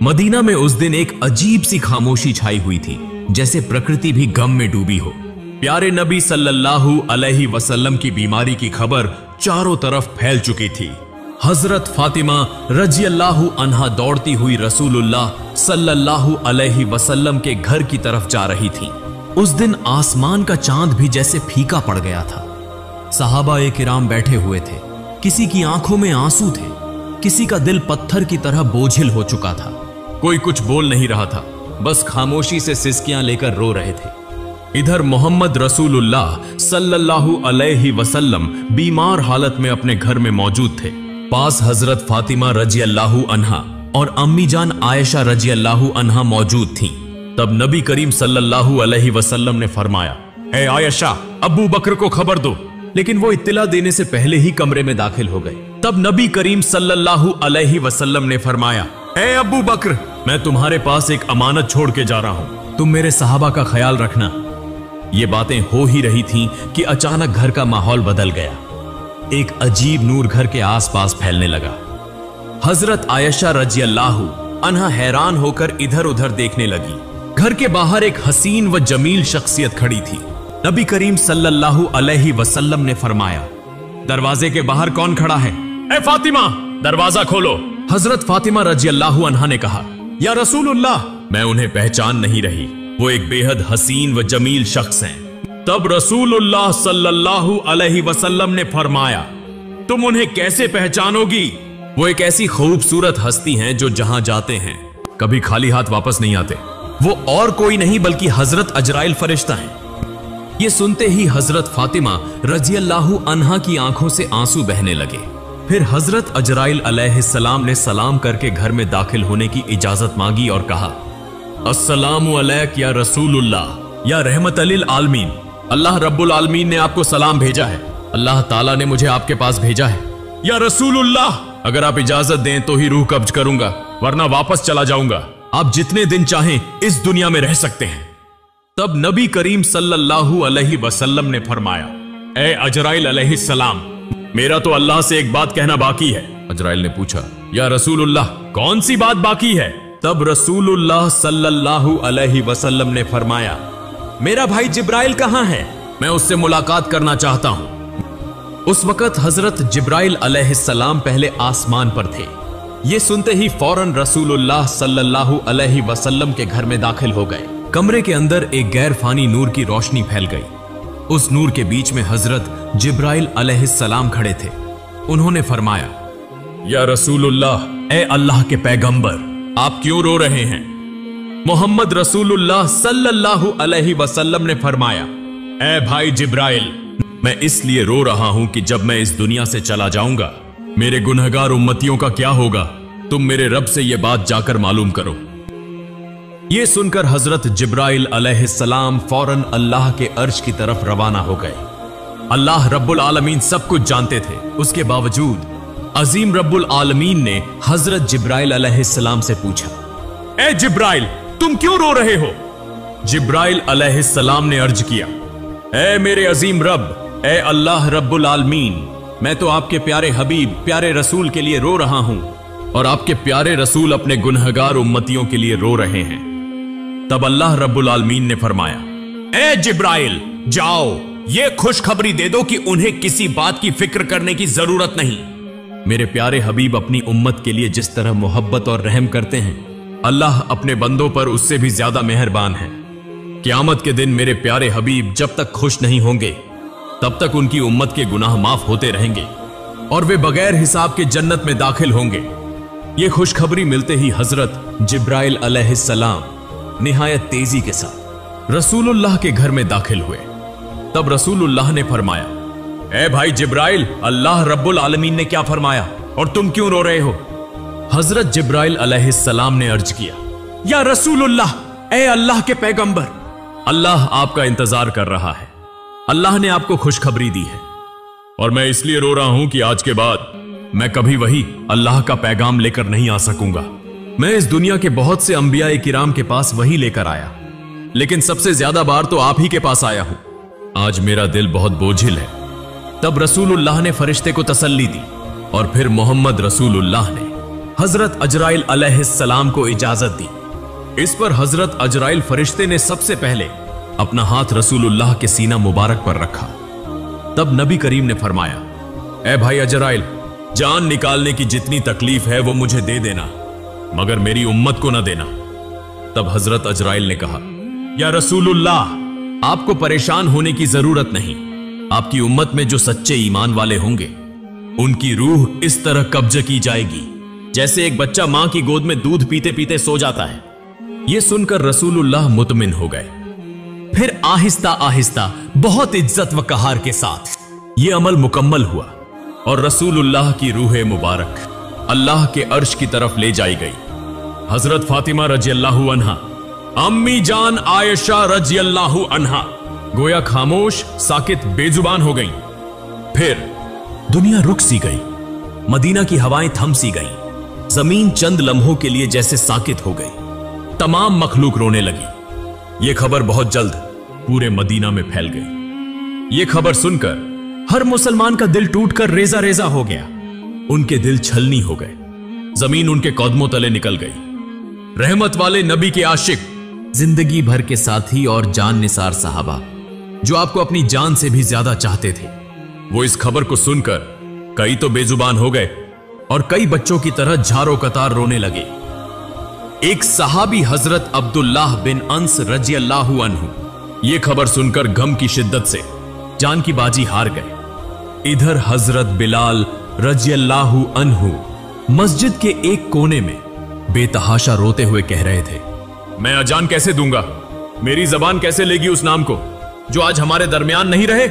Medina में उस दिन एक अजीब सी खामोशी छाई हुई थी, जैसे प्रकृति भी गम में डूबी हो। प्यारे नबी सल्लल्लाहु अलैहि वसल्लम की बीमारी की खबर चारों तरफ फैल चुकी थी। हजरत फातिमा रजियल्लाहु अन्हा दौड़ती हुई रसूलुल्लाह सल्लल्लाहु अलैहि वसल्लम के घर की तरफ जा रही थी। उस दिन आसमान का चांद भी जैसे फीका पड़ गया था। सहाबा किराम बैठे हुए थे, किसी की आंखों में आंसू थे, किसी का दिल पत्थर की तरह बोझिल हो चुका था। कोई कुछ बोल नहीं रहा था, बस खामोशी से सिसकियां लेकर रो रहे थे। इधर मोहम्मद रसूलुल्लाह सल्लल्लाहु अलैहि वसल्लम बीमार हालत में अपने घर में मौजूद थे। पास हजरत फातिमा रजियल्लाहु अन्हा और अम्मी जान आयशा रजियल्लाहु अन्हा मौजूद थीं। तब नबी करीम सल्लल्लाहु अलैहि वसल्लम ने फरमाया, ए आयशा, अबू बकर को खबर दो। लेकिन वो इत्तला देने से पहले ही कमरे में दाखिल हो गए। तब नबी करीम सल्लल्लाहु अलैहि वसल्लम ने फरमाया, ए अबू बकर, मैं तुम्हारे पास एक अमानत छोड़ के जा रहा हूं, तुम मेरे सहाबा का ख्याल रखना। ये बातें हो ही रही थीं कि अचानक घर का माहौल बदल गया। एक अजीब नूर घर के आसपास फैलने लगा। हजरत आयशा रजियल्लाहु अन्हा हैरान होकर इधर उधर देखने लगी। घर के बाहर एक हसीन व जमील शख्सियत खड़ी थी। नबी करीम सल्लल्लाहु अलैहि वसल्लम ने फरमाया, दरवाजे के बाहर कौन खड़ा है? ए फातिमा, दरवाजा खोलो। हजरत फातिमा रजियल्लाहु अन्हा ने कहा, या रसूलुल्लाह, मैं उन्हें पहचान नहीं रही, वो एक बेहद हसीन व जमील शख्स हैं। तब रसूलुल्लाह सल्लल्लाहु अलैहि वसल्लम ने फरमाया, तुम उन्हें कैसे पहचानोगी? वो एक ऐसी खूबसूरत हस्ती हैं जो जहां जाते हैं कभी खाली हाथ वापस नहीं आते। वो और कोई नहीं बल्कि हजरत अजराइल फरिश्ता हैं। ये सुनते ही हजरत फातिमा रजियल्लाहु अन्हा की आंखों से आंसू बहने लगे। फिर हजरत अजराइल अलैहिस्सलाम ने सलाम करके घर में दाखिल होने की इजाजत मांगी और कहा, अस्सलामु अलैक या रसूलुल्लाह, या रहमत लिल आलमीन। अल्लाह रब्बुल आलमीन ने आपको सलाम भेजा है। अल्लाह ताला ने मुझे आपके पास भेजा है। या रसूलुल्लाह, अगर आप इजाजत दें तो ही रूह कब्ज करूंगा, वरना वापस चला जाऊंगा। आप जितने दिन चाहें इस दुनिया में रह सकते हैं। तब नबी करीम सल्लल्लाहु अलैहि वसल्लम ने फरमाया, ए अजराइल अलैहिस्सलाम, मेरा तो अल्लाह से एक बात कहना बाकी है। अजराइल ने पूछा, या रसूलुल्लाह, कौन सी बात बाकी है? तब रसूलुल्लाह सल्लल्लाहु अलैहि वसल्लम ने फरमाया, मेरा भाई जिब्राइल कहां है? मैं उससे मुलाकात करना चाहता हूं। उस वक्त हजरत जिब्राइल अलैहिस्सलाम पहले आसमान पर थे। ये सुनते ही फौरन रसूलुल्लाह सल्लल्लाहु अलैहि वसल्लम के घर में दाखिल हो गए। कमरे के अंदर एक गैर फानी नूर की रोशनी फैल गई। उस नूर के बीच में हजरत जिब्राइल अलैहिस्सलाम खड़े थे। उन्होंने फरमाया, या रसूलुल्लाह, ए अल्लाह के पैगंबर, आप क्यों रो रहे हैं? मोहम्मद रसूलुल्लाह सल्लल्लाहु अलैहि वसल्लम ने फरमाया, ए भाई जिब्राइल, मैं इसलिए रो रहा हूं कि जब मैं इस दुनिया से चला जाऊंगा, मेरे गुनहगार उम्मतियों का क्या होगा? तुम मेरे रब से यह बात जाकर मालूम करो। यह सुनकर हजरत जिब्राइल अलैहिस्सलाम फौरन अल्लाह के अर्श की तरफ रवाना हो गए। अल्लाह रब्बुल आलमीन सब कुछ जानते थे, उसके बावजूद अजीम रब्बुल आलमीन ने हजरत जिब्राइल अलैहिस्सलाम से पूछा, ए जिब्राइल, तुम क्यों रो रहे हो? जिब्राइल अलैहिस्सलाम ने अर्ज किया, ए मेरे अजीम रब, ए अल्लाह रब्बुल आलमीन, मैं तो आपके प्यारे हबीब, प्यारे रसूल के लिए रो रहा हूं और आपके प्यारे रसूल अपने गुनहगार उम्मतियों के लिए रो रहे हैं। तब अल्लाह रब्बुल आलमीन ने फरमाया, ए जिब्राइल, जाओ, ये खुशखबरी दे दो कि उन्हें किसी बात की फिक्र करने की जरूरत नहीं। मेरे प्यारे हबीब अपनी उम्मत के लिए जिस तरह मोहब्बत और रहम करते हैं, अल्लाह अपने बंदों पर उससे भी ज्यादा मेहरबान है। क़यामत के दिन मेरे प्यारे हबीब जब तक खुश नहीं होंगे, तब तक उनकी उम्मत के गुनाह माफ होते रहेंगे और वे बगैर हिसाब के जन्नत में दाखिल होंगे। ये खुशखबरी मिलते ही हजरत जिब्राइल अलैहिस्सलाम निहायत तेजी के साथ रसूलुल्लाह के घर में दाखिल हुए। तब रसूलुल्लाह ने फरमाया, ए भाई जिब्राइल, अल्लाह रब्बुल आलमीन ने क्या फरमाया और तुम क्यों रो रहे हो? हजरत जिब्राइल अलैहिस्सलाम ने अर्ज किया, या रसूलुल्लाह, ए अल्लाह के पैगंबर, अल्लाह आपका इंतजार कर रहा है। अल्लाह ने आपको खुशखबरी दी है और मैं इसलिए रो रहा हूं कि आज के बाद मैं कभी वही अल्लाह का पैगाम लेकर नहीं आ सकूंगा। मैं इस दुनिया के बहुत से अंबिया किराम के पास वही लेकर आया, लेकिन सबसे ज्यादा बार तो आप ही के पास आया हूं। आज मेरा दिल बहुत बोझिल है। तब रसूलुल्लाह ने फरिश्ते को तसल्ली दी और फिर मोहम्मद रसूलुल्लाह ने हजरत अजराइल अलैहिस्सलाम को इजाजत दी। इस पर हजरत अजराइल फरिश्ते ने सबसे पहले अपना हाथ रसूलुल्लाह के सीना मुबारक पर रखा। तब नबी करीम ने फरमाया, ए भाई अजराइल, जान निकालने की जितनी तकलीफ है वो मुझे दे देना, मगर मेरी उम्मत को ना देना। तब हजरत अजराइल ने कहा, या रसूलुल्लाह, आपको परेशान होने की जरूरत नहीं। आपकी उम्मत में जो सच्चे ईमान वाले होंगे उनकी रूह इस तरह कब्ज की जाएगी जैसे एक बच्चा मां की गोद में दूध पीते पीते सो जाता है। यह सुनकर रसूलुल्लाह मुतमिन हो गए। फिर आहिस्ता आहिस्ता बहुत इज्जत व कहार के साथ यह अमल मुकम्मल हुआ और रसूलुल्लाह की रूह मुबारक अल्लाह के अर्श की तरफ ले जाई गई। हजरत फातिमा रज़ियल्लाहु अन्हा, अम्मी जान आयशा रज़ियल्लाहु अन्हा गोया खामोश, साकित, बेजुबान हो गईं। फिर दुनिया रुक सी गई, मदीना की हवाएं थम सी गईं, जमीन चंद लम्हों के लिए जैसे साकित हो गई। तमाम मखलूक रोने लगी। यह खबर बहुत जल्द पूरे मदीना में फैल गई। यह खबर सुनकर हर मुसलमान का दिल टूटकर रेजा रेजा हो गया। उनके दिल छलनी हो गए, जमीन उनके कदमों तले निकल गई। रहमत वाले नबी के आशिक, जिंदगी भर के साथी और जान निसार साहबा जो आपको अपनी जान से भी ज्यादा चाहते थे, वो इस खबर को सुनकर कई तो बेजुबान हो गए और कई बच्चों की तरह झारो कतार रोने लगे। एक सहाबी हजरत अब्दुल्लाह बिन अंस रज़ियल्लाहु अन्हु यह खबर सुनकर गम की शिद्दत से जान की बाजी हार गए। इधर हजरत बिलाल रज़ियल्लाहु अन्हु मस्जिद के एक कोने में बेतहाशा रोते हुए कह रहे थे, मैं अजान कैसे दूंगा? मेरी जबान कैसे लेगी उस नाम को जो आज हमारे दरमियान नहीं रहे?